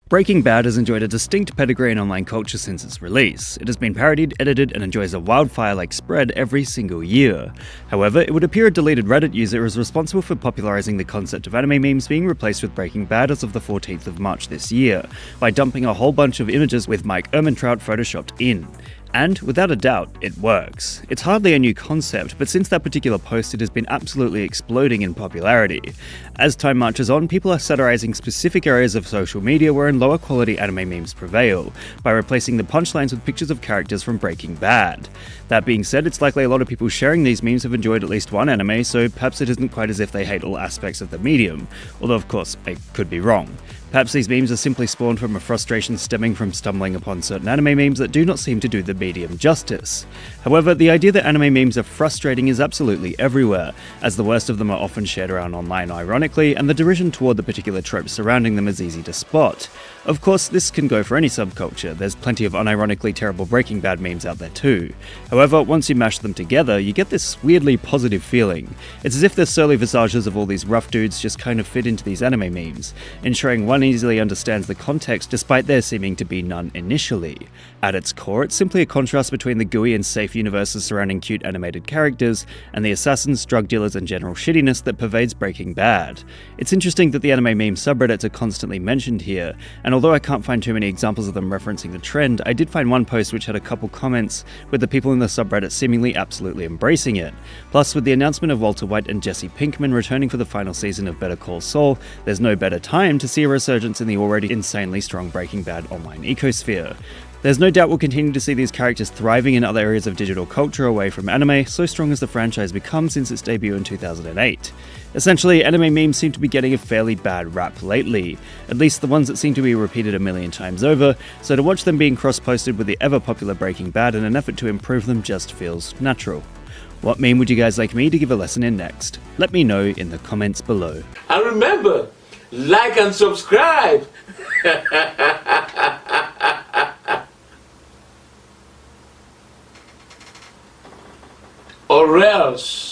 Breaking Bad has enjoyed a distinct pedigree in online culture since its release. It has been parodied, edited, and enjoys a wildfire-like spread every single year. However, it would appear a deleted Reddit user is responsible for popularizing the concept of anime memes being replaced with Breaking Bad as of the 14th of March this year, by dumping a whole bunch of images with Mike Ehrmantraut photoshopped in. And, without a doubt, it works. It's hardly a new concept, but since that particular post it has been absolutely exploding in popularity. As time marches on, people are satirizing specific areas of social media wherein lower quality anime memes prevail, by replacing the punchlines with pictures of characters from Breaking Bad. That being said, it's likely a lot of people sharing these memes have enjoyed at least one anime, so perhaps it isn't quite as if they hate all aspects of the medium, although of course, I could be wrong. Perhaps these memes are simply spawned from a frustration stemming from stumbling upon certain anime memes that do not seem to do the medium justice. However, the idea that anime memes are frustrating is absolutely everywhere, as the worst of them are often shared around online ironically, and the derision toward the particular tropes surrounding them is easy to spot. Of course, this can go for any subculture, there's plenty of unironically terrible Breaking Bad memes out there too. However, once you mash them together, you get this weirdly positive feeling. It's as if the surly visages of all these rough dudes just kind of fit into these anime memes, ensuring one easily understands the context despite there seeming to be none initially. At its core, it's simply a contrast between the gooey and safe universes surrounding cute animated characters, and the assassins, drug dealers, and general shittiness that pervades Breaking Bad. It's interesting that the anime meme subreddits are constantly mentioned here, and although I can't find too many examples of them referencing the trend, I did find one post which had a couple comments, with the people in the subreddit seemingly absolutely embracing it. Plus, with the announcement of Walter White and Jesse Pinkman returning for the final season of Better Call Saul, there's no better time to see a resurgence in the already insanely strong Breaking Bad online ecosphere. There's no doubt we'll continue to see these characters thriving in other areas of digital culture away from anime, so strong has the franchise become since its debut in 2008. Essentially, anime memes seem to be getting a fairly bad rap lately, at least the ones that seem to be repeated a million times over, so to watch them being cross-posted with the ever-popular Breaking Bad in an effort to improve them just feels natural. What meme would you guys like me to give a lesson in next? Let me know in the comments below. And remember, like and subscribe! Or else.